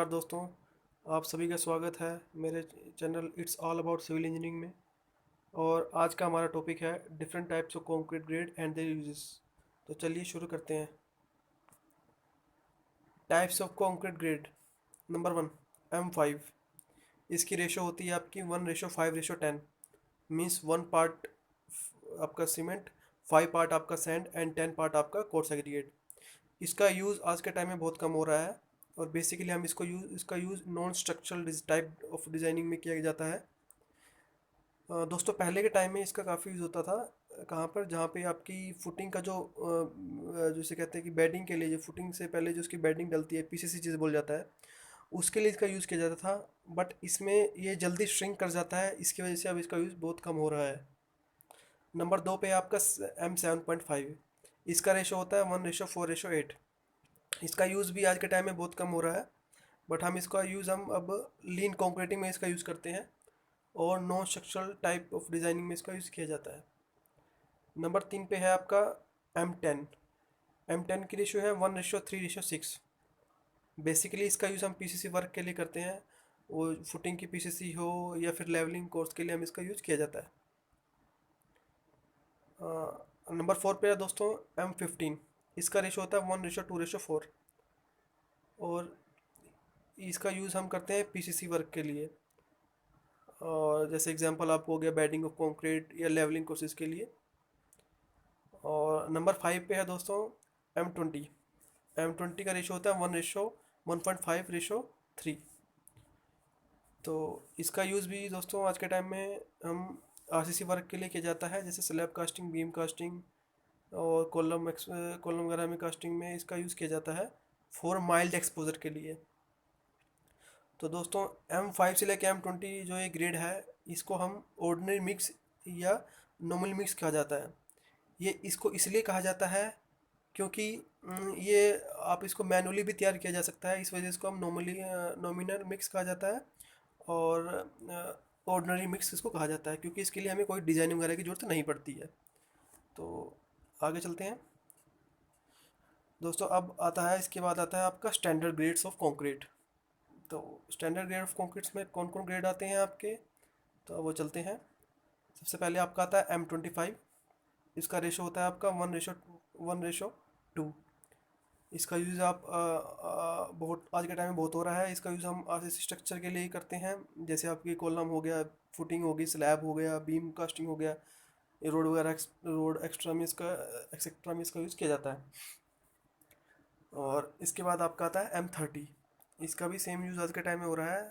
नमस्कार दोस्तों, आप सभी का स्वागत है मेरे channel it's all about civil engineering में। और आज का हमारा टॉपिक है different types of concrete grade and their uses. तो चलिए शुरू करते हैं। Types of concrete grade. Number 1, M5। इसकी रेशो होती है आपकी 1:5:10। मीन्स 1 पार्ट आपका सीमेंट, 5 पार्ट आपका सैंड एंड 10 पार्ट आपका कोर्स एग्रीगेट। इसका यूज़ आज के टाइम में बहुत कम हो रहा है और बेसिकली हम इसका use non structural type of designing में किया जाता है। दोस्तों पहले के टाइम में इसका काफ़ी यूज़ होता था। कहाँ पर, जहाँ पे आपकी फुटिंग का जो जैसे कहते हैं कि बेडिंग के लिए, जो फुटिंग से पहले जो उसकी बेडिंग डलती है, पीसीसी जिसे बोल जाता है, उसके लिए इसका यूज़ किया जाता था। बट इसमें ये जल्दी श्रिंक कर जाता है, इसकी वजह से अब इसका यूज़ बहुत कम हो रहा है। नंबर 2 पे आपका M7.5। इसका रेशो होता है 1:4:8। इसका यूज़ भी आज के टाइम में बहुत कम हो रहा है, बट हम अब लीन कॉन्क्रीटिंग में इसका यूज़ करते हैं और non structural type of designing में इसका यूज़ किया जाता है। नंबर 3 पे है आपका M10। M10 की रेशो है 1:3:6। बेसिकली इसका यूज़ हम पीसीसी वर्क के लिए करते हैं, वो फुटिंग की पीसीसी हो या फिर लेवलिंग कोर्स के लिए हम इसका यूज़ किया जाता है। नंबर 4 पे है दोस्तों M15। इसका रेशो होता है 1:2:4 और इसका यूज़ हम करते हैं पीसीसी वर्क के लिए। और जैसे एग्जांपल आपको हो गया बेडिंग ऑफ कंक्रीट या लेवलिंग कोर्सेज के लिए। और नंबर 5 पे है दोस्तों M20। M20 का रेशो होता है 1:1.5:3। तो इसका यूज़ भी दोस्तों आज के टाइम में हम आरसीसी वर्क के लिए किया जाता है, जैसे स्लैब कास्टिंग, बीम कास्टिंग और कॉलम वगैरह में कास्टिंग में इसका यूज़ किया जाता है फॉर माइल्ड एक्सपोजर के लिए। तो दोस्तों M5 से लेकर M20 जो ये ग्रेड है, इसको हम ऑर्डिनरी मिक्स या नॉर्मल मिक्स कहा जाता है। ये इसको इसलिए कहा जाता है क्योंकि ये आप इसको मैनुअली भी तैयार किया जा सकता है, इस वजह से इसको हम नॉमिनल मिक्स कहा जाता है। और ऑर्डिनरी मिक्स इसको कहा जाता है क्योंकि इसके लिए हमें कोई डिज़ाइन वगैरह की ज़रूरत नहीं पड़ती है। तो आगे चलते हैं दोस्तों। अब आता है, इसके बाद आता है आपका स्टैंडर्ड ग्रेड्स ऑफ कंक्रीट। तो स्टैंडर्ड ग्रेड ऑफ कंक्रीट्स में कौन कौन ग्रेड आते हैं आपके, तो वो चलते हैं। सबसे पहले आपका आता है M25। इसका रेशो होता है आपका 1:1:2। इसका यूज़ आप बहुत आज के टाइम में बहुत हो रहा है। इसका यूज़ हम आरसीसी स्ट्रक्चर के लिए ही करते हैं, जैसे आपकी कॉलम हो गया, फुटिंग होगी, स्लैब हो गया, बीम कास्टिंग हो गया, ये रोड वगैरह रोड एक्सेट्रा में इसका यूज़ किया जाता है। और इसके बाद आपका आता है M30। इसका भी सेम यूज़ आज के टाइम में हो रहा है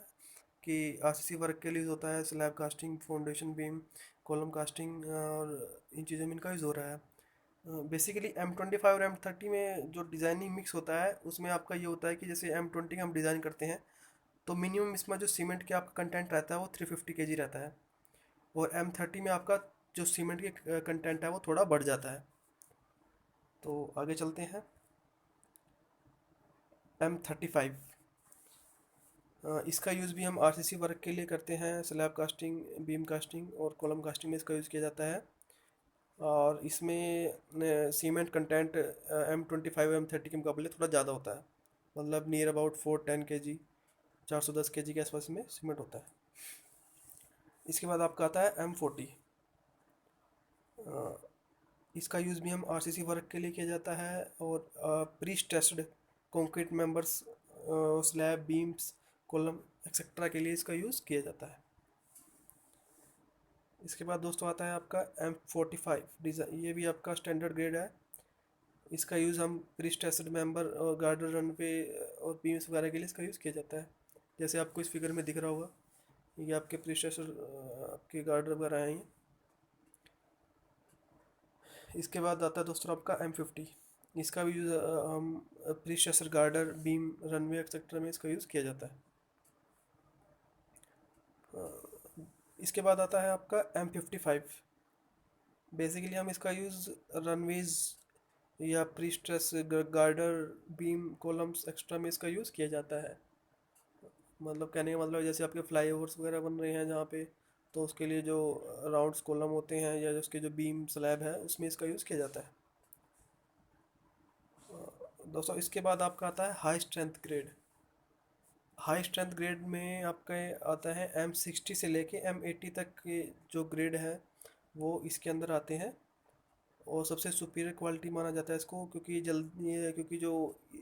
कि आरसीसी वर्क के लिए होता है, slab casting, foundation beam, column casting और इन चीज़ों में इनका यूज़ हो रहा है। बेसिकली M25 और M30 में जो डिज़ाइनिंग मिक्स होता है, उसमें आपका ये होता है कि जैसे M20 का हम डिज़ाइन करते हैं तो मिनिमम इसमें जो सीमेंट के आपका कंटेंट रहता है वो 350 kg रहता है। और M30 में आपका जो सीमेंट के कंटेंट है वो थोड़ा बढ़ जाता है। तो आगे चलते हैं। M35। इसका यूज़ भी हम आरसीसी वर्क के लिए करते हैं, स्लैब कास्टिंग, बीम कास्टिंग और कॉलम कास्टिंग में इसका यूज़ किया जाता है। और इसमें सीमेंट कंटेंट M25 M30 के मुकाबले थोड़ा ज़्यादा होता है, मतलब नियर अबाउट 410 kg, 410 kg के आसपास में सीमेंट होता है। इसके बाद आपका आता है M40। इसका यूज़ भी हम आरसीसी वर्क के लिए किया जाता है और pre stressed concrete members, slab, beams, column etcetera के लिए इसका यूज़ किया जाता है। इसके बाद दोस्तों आता है आपका M45 डिज़ाइन। ये भी आपका स्टैंडर्ड ग्रेड है। इसका यूज़ हम प्री स्ट्रेस्ड मेंबर और गार्डर, रनवे और बीम्स वगैरह के लिए इसका यूज़ किया जाता है। जैसे आपको इस फिगर में दिख रहा होगा, ये आपके प्री स्ट्रेस्ड आपके गार्डर वगैरह हैं ये। इसके बाद आता है दोस्तों आपका M50। इसका भी यूज़ हम pre stressed girder, beam, runway etcetera में इसका यूज़ किया जाता है। इसके बाद आता है आपका M55। बेसिकली हम इसका यूज़ रनवेज या pre stress girder, beam, columns extra में इसका यूज़ किया जाता है। मतलब कहने का मतलब जैसे आपके फ्लाईओवर्स वगैरह बन रहे हैं जहाँ पे, तो उसके लिए जो राउंड्स कॉलम होते हैं या उसके जो बीम स्लैब है, उसमें इसका यूज़ किया जाता है। दोस्तों इसके बाद आपका आता है high strength grade. High strength grade में आपका आता है M60 से लेके M80 तक के जो ग्रेड है वो इसके अंदर आते हैं। और सबसे सुपीरियर क्वालिटी माना जाता है इसको, क्योंकि जल्दी क्योंकि जो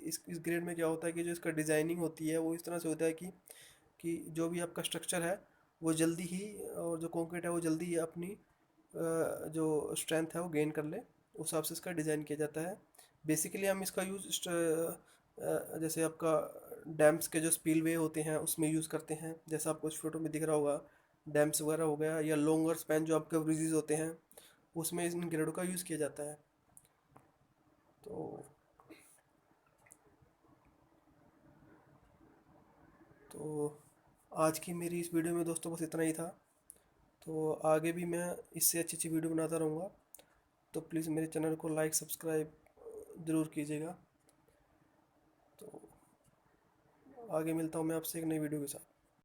इस ग्रेड में क्या होता है कि जो इसका डिज़ाइनिंग होती है वो इस तरह से होता है कि जो भी आपका स्ट्रक्चर है वो जल्दी ही, और जो कंक्रीट है वो जल्दी ही अपनी जो स्ट्रेंथ है वो गेन कर ले, उस हिसाब से इसका डिज़ाइन किया जाता है। बेसिकली हम इसका यूज़ जैसे आपका डैम्स के जो स्पीलवे होते हैं उसमें यूज़ करते हैं, जैसा आपको इस फोटो में दिख रहा होगा। डैम्स वगैरह हो गया, या लॉन्गर स्पैन जो आपके ब्रिजेज होते हैं उसमें इन ग्रेडों का यूज़ किया जाता है। तो तो आज की मेरी इस वीडियो में दोस्तों बस इतना ही था। तो आगे भी मैं इससे अच्छी अच्छी वीडियो बनाता रहूँगा। तो प्लीज़ मेरे चैनल को लाइक सब्सक्राइब ज़रूर कीजिएगा। तो आगे मिलता हूँ मैं आपसे एक नई वीडियो के साथ।